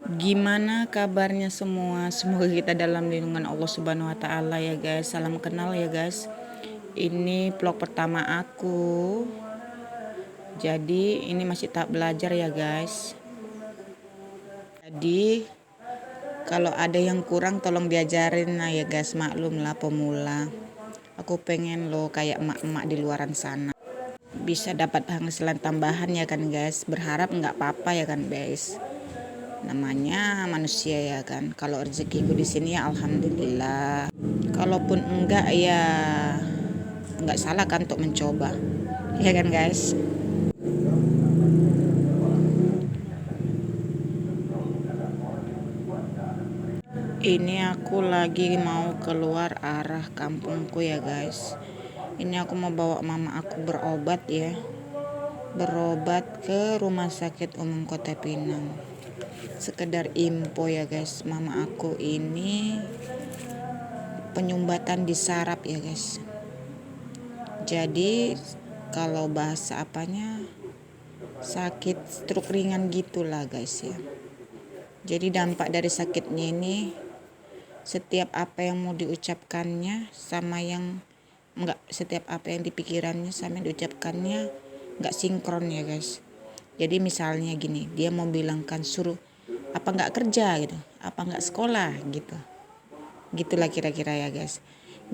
Gimana kabarnya semua? Semoga kita dalam lindungan Allah Subhanahu wa taala ya guys. Salam kenal ya guys. Ini vlog pertama aku. Jadi ini masih tahap belajar ya guys. Jadi kalau ada yang kurang tolong diajarin lah ya guys, maklum lah pemula. Aku pengen loh kayak emak-emak di luaran sana. Bisa dapat penghasilan tambahan ya kan guys. Berharap nggak apa-apa ya kan guys. Namanya manusia ya kan. Kalau rezekiku di sini ya alhamdulillah. Kalaupun enggak ya enggak salah kan untuk mencoba. Ya kan guys. Ini aku lagi mau keluar arah kampungku ya guys. Ini aku mau bawa mama aku berobat ya. Berobat ke Rumah Sakit Umum Kota Pinang. Sekedar info ya guys, mama aku ini penyumbatan di saraf ya guys. Jadi kalau bahasa apanya, sakit stroke ringan gitulah guys ya. Jadi dampak dari sakitnya ini, setiap apa yang mau diucapkannya sama yang enggak, setiap apa yang dipikirannya sama yang diucapkannya enggak sinkron ya guys. Jadi misalnya gini, dia mau bilangkan suruh apa enggak kerja gitu, apa enggak sekolah gitu. Gitulah kira-kira ya guys.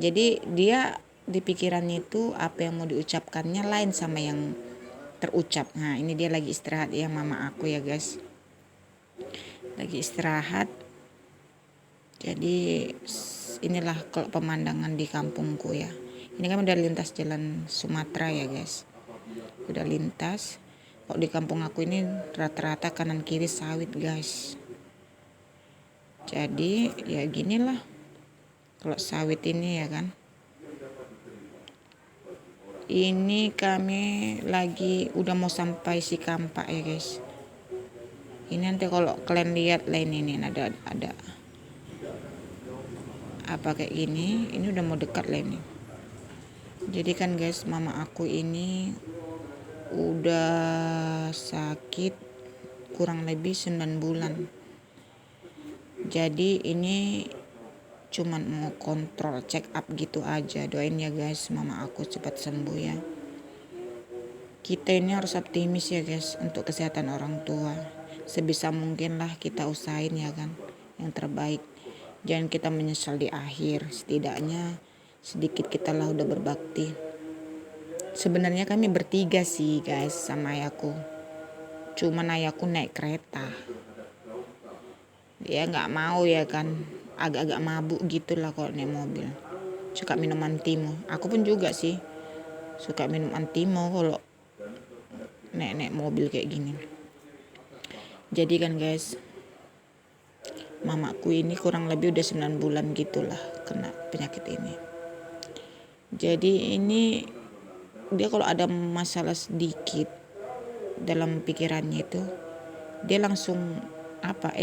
Jadi dia di pikirannya itu apa yang mau diucapkannya lain sama yang terucap. Nah ini dia lagi istirahat ya mama aku ya guys. Lagi istirahat. Jadi inilah kalau pemandangan di kampungku ya. Ini kan udah lintas jalan Sumatera ya guys. Udah lintas. Kok di kampung aku ini rata-rata kanan kiri sawit guys. Jadi ya ginilah. Kalau sawit ini ya kan. Ini kami lagi udah mau sampai Sikampak ya guys. Ini nanti kalau kalian lihat lah ini ada apa kayak gini, ini udah mau dekat lah ini. Jadi kan guys, mama aku ini udah sakit kurang lebih 9 bulan. Jadi ini cuman mau kontrol check up gitu aja. Doain ya guys, mama aku cepat sembuh ya. Kita ini harus optimis ya guys untuk kesehatan orang tua. Sebisa mungkin lah kita usahain ya kan yang terbaik. Jangan kita menyesal di akhir. Setidaknya sedikit kita lah udah berbakti. Sebenarnya kami bertiga sih guys sama ayahku. Cuman ayahku naik kereta. Dia nggak mau ya kan. Agak-agak mabuk gitulah kalau naik mobil. Suka minum antimo. Aku pun juga sih. Suka minum antimo kalau naik mobil kayak gini. Jadi kan guys, mamaku ini kurang lebih udah 9 bulan gitulah kena penyakit ini. Jadi ini dia kalau ada masalah sedikit dalam pikirannya itu, dia langsung apa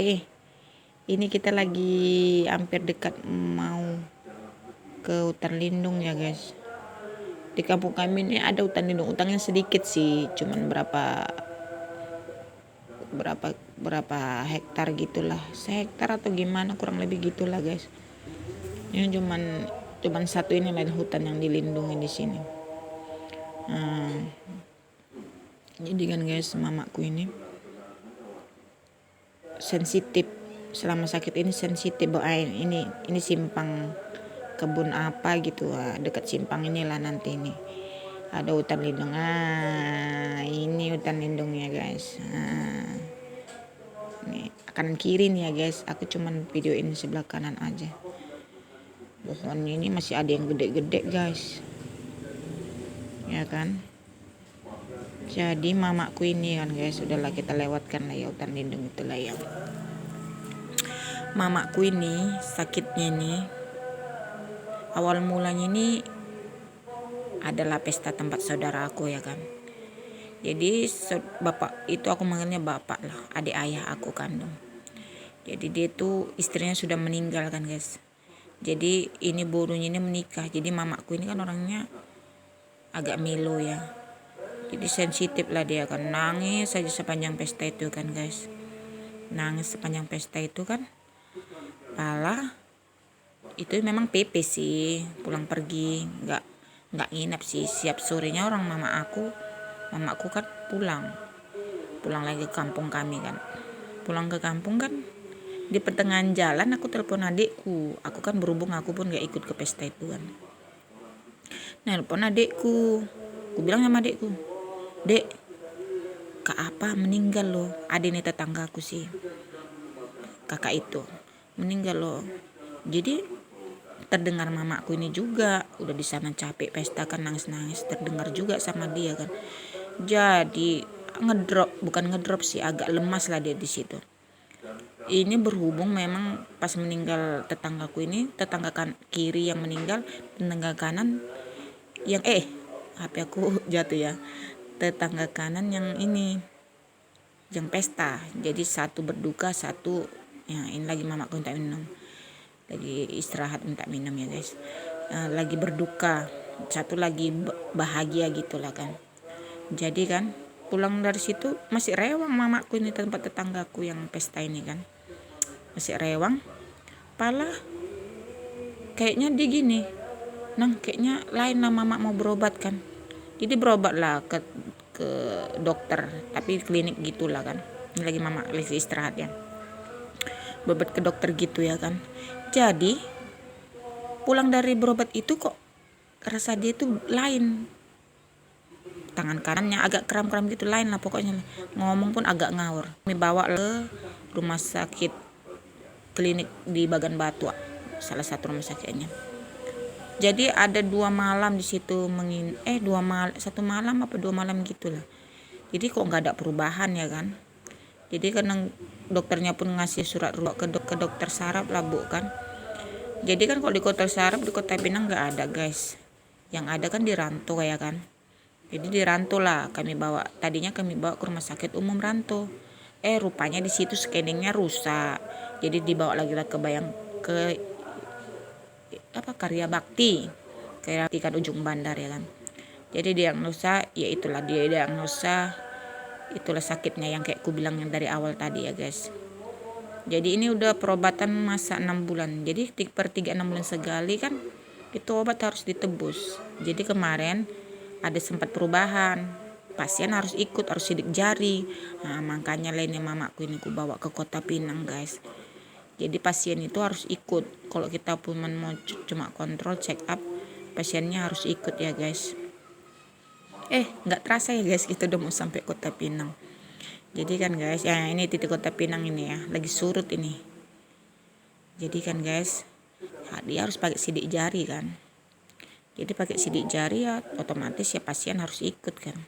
ini kita lagi hampir dekat mau ke hutan lindung ya guys. Di kampung kami ini ada hutan lindung, hutannya sedikit sih, cuman berapa hektar gitulah, sehektar atau gimana kurang lebih gitulah guys. Ini cuman satu ini lain hutan yang dilindungi di sini. Jadi kan guys, mamaku ini sensitif selama sakit ini, sensitif bahwa ini simpang kebun apa gitu, dekat simpang inilah nanti ini ada hutan lindung. Ini hutan lindungnya guys. Nih kanan kiri nih ya guys, aku cuman videoin sebelah kanan aja. Pohon ini masih ada yang gede-gede guys ya kan. Jadi mamaku ini kan guys, udahlah kita lewatkan lah ya hutan lindung itulah ya. Mamaku ini sakitnya ini awal mulanya ini adalah pesta tempat saudara aku ya kan. Jadi bapak itu aku manggilnya bapak lah, adik ayah aku kandung. Jadi dia tuh istrinya sudah meninggal kan guys. Jadi ini borunya ini menikah. Jadi mamaku ini kan orangnya agak melo ya. Jadi sensitif lah dia kan, nangis saja sepanjang pesta itu kan guys. nangis sepanjang pesta itu kan. Pala itu memang PP sih, pulang pergi, nggak nginep sih. Siap sorenya orang mamaku kan pulang lagi ke kampung kami kan. Pulang ke kampung kan, di pertengahan jalan aku telepon adikku. Aku kan berhubung aku pun nggak ikut ke pesta itu kan. Nelpon adikku, aku bilang sama adikku, "Dek, Kak apa meninggal loh." Ada nih tetanggaku sih, kakak itu meninggal loh. Jadi terdengar mamaku ini juga udah di sana capek pesta kan, nangis terdengar juga sama dia kan. Jadi bukan ngedrop sih, agak lemas lah dia di situ. Ini berhubung memang pas meninggal tetanggaku ini, tetangga kiri yang meninggal, tetangga kanan yang HP aku jatuh ya. Tetangga kanan yang ini yang pesta. Jadi satu berduka, satu ya ini lagi mamaku minta minum. Lagi istirahat minta minum ya guys. Lagi berduka, satu lagi bahagia gitulah kan. Jadi kan pulang dari situ masih rewang mamaku ini, tempat tetanggaku yang pesta ini kan. Masih rewang. Pala kayaknya dia gini, Nang kayaknya lain lah mama mau berobat kan. Jadi berobat lah ke dokter, tapi klinik gitulah kan. Ini lagi mama lagi istirahat ya. Berobat ke dokter gitu ya kan. Jadi pulang dari berobat itu kok rasa dia tuh lain. Tangan kanannya agak kram-kram gitu, lain lah pokoknya. Ngomong pun agak ngawur. Kami bawa ke rumah sakit klinik di Bagan Batu, salah satu rumah sakitnya. Jadi ada 2 malam di situ satu malam apa 2 malam gitulah. Jadi kok nggak ada perubahan ya kan. Jadi karena dokternya pun ngasih surat rujuk ke dokter saraf lah bu kan. Jadi kan kalau di kota saraf di Kota Pinang nggak ada guys. Yang ada kan di Ranto ya kan. Jadi di Ranto lah tadinya kami bawa ke rumah sakit umum Ranto. Rupanya di situ scanningnya rusak. Jadi dibawa lagi lah ke Karya Bakti kan ujung bandar ya kan. Jadi diagnosa itulah sakitnya yang kayak ku bilang yang dari awal tadi ya guys. Jadi ini udah perobatan masa 6 bulan. Jadi per 3-6 bulan sekali kan itu obat harus ditebus. Jadi kemarin ada sempat perubahan. Pasien harus sidik jari. Nah, makanya lainnya mamaku ini ku bawa ke Kota Pinang guys. Jadi pasien itu harus ikut. Kalau kita pun mau cuma kontrol check up, pasiennya harus ikut ya guys. Nggak terasa ya guys, kita udah mau sampai Kota Pinang. Jadi kan guys, ya ini titik Kota Pinang ini ya, lagi surut ini. Jadi kan guys, dia harus pakai sidik jari kan. Jadi pakai sidik jari ya otomatis ya pasien harus ikut kan.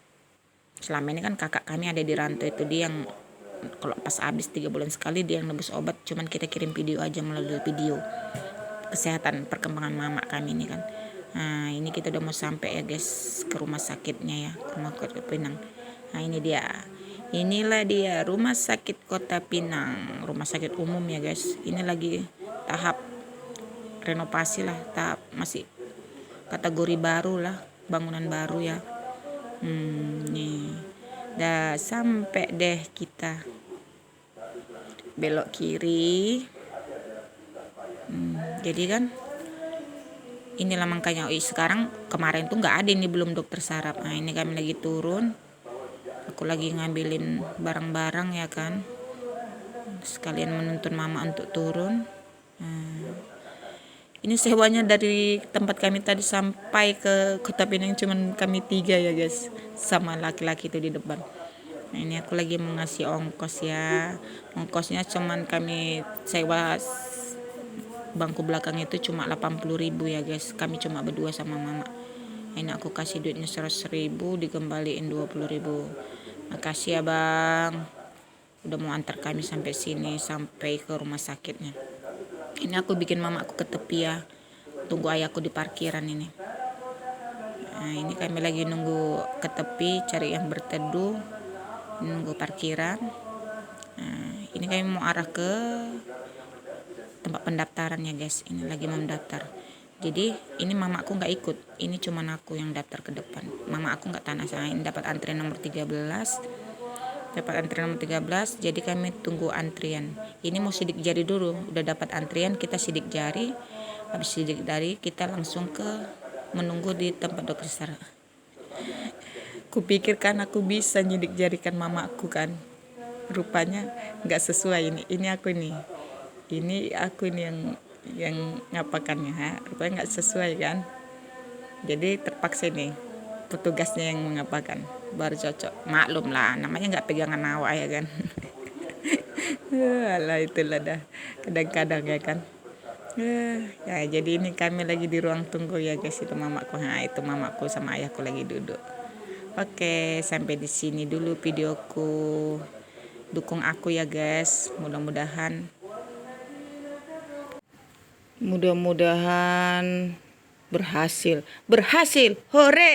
Selama ini kan kakak kami ada di Ranto itu, dia yang kalau pas habis 3 bulan sekali dia yang nebus obat, cuman kita kirim video aja melalui video kesehatan perkembangan mama kami ini kan. Nah ini kita udah mau sampai ya guys ke rumah sakitnya ya, ke rumah Kota Pinang. Nah inilah dia rumah sakit Kota Pinang, rumah sakit umum ya guys. Ini lagi tahap renovasi lah, tahap masih kategori baru lah, bangunan baru ya. Nih dah sampai deh kita, belok kiri. Jadi kan inilah makanya sekarang, kemarin tuh nggak ada ini, belum dokter saraf. Nah ini kami lagi turun, aku lagi ngambilin barang-barang ya kan, sekalian menuntun mama untuk turun. Ini sewanya dari tempat kami tadi sampai ke Kota Pinang cuman kami 3 ya guys, sama laki-laki itu di depan. Nah ini aku lagi mengasih ongkos ya. Ongkosnya cuman kami sewa bangku belakang itu cuma 80.000 ya guys. Kami cuma berdua sama mama. Ini aku kasih duitnya 100.000, dikembaliin 20.000. Makasih ya bang, udah mau antar kami sampai sini, sampai ke rumah sakitnya. Ini aku bikin mama aku ke tepi ya, tunggu ayahku di parkiran ini. Nah ini kami lagi nunggu ke tepi, cari yang berteduh, nunggu parkiran. Nah ini kami mau arah ke tempat pendaftaran ya guys. Ini lagi mau mendaftar. Jadi ini mama aku nggak ikut, ini cuman aku yang daftar ke depan. Mama aku nggak tanah, saya ini dapat antrian nomor 13. dapat antrian nomor 13, jadi kami tunggu antrian. Ini mau sidik jari dulu, udah dapat antrian kita sidik jari. Habis sidik jari kita langsung ke menunggu di tempat dokter Sarah. Kupikir kan aku bisa nyidik jarikan mamaku kan, rupanya nggak sesuai. Ini aku nih, ini aku ini yang ngapakannya, rupanya nggak sesuai kan. Jadi terpaksa nih petugasnya yang mengapakan, baru cocok. Maklum lah, namanya nggak pegangan awak ya kan. Alah itulah dah, kadang-kadang ya kan. Ya jadi ini kami lagi di ruang tunggu ya guys, itu mamaku. Itu mamaku sama ayahku lagi duduk. Oke, sampai di sini dulu videoku. Dukung aku ya guys. Mudah-mudahan berhasil. Hore!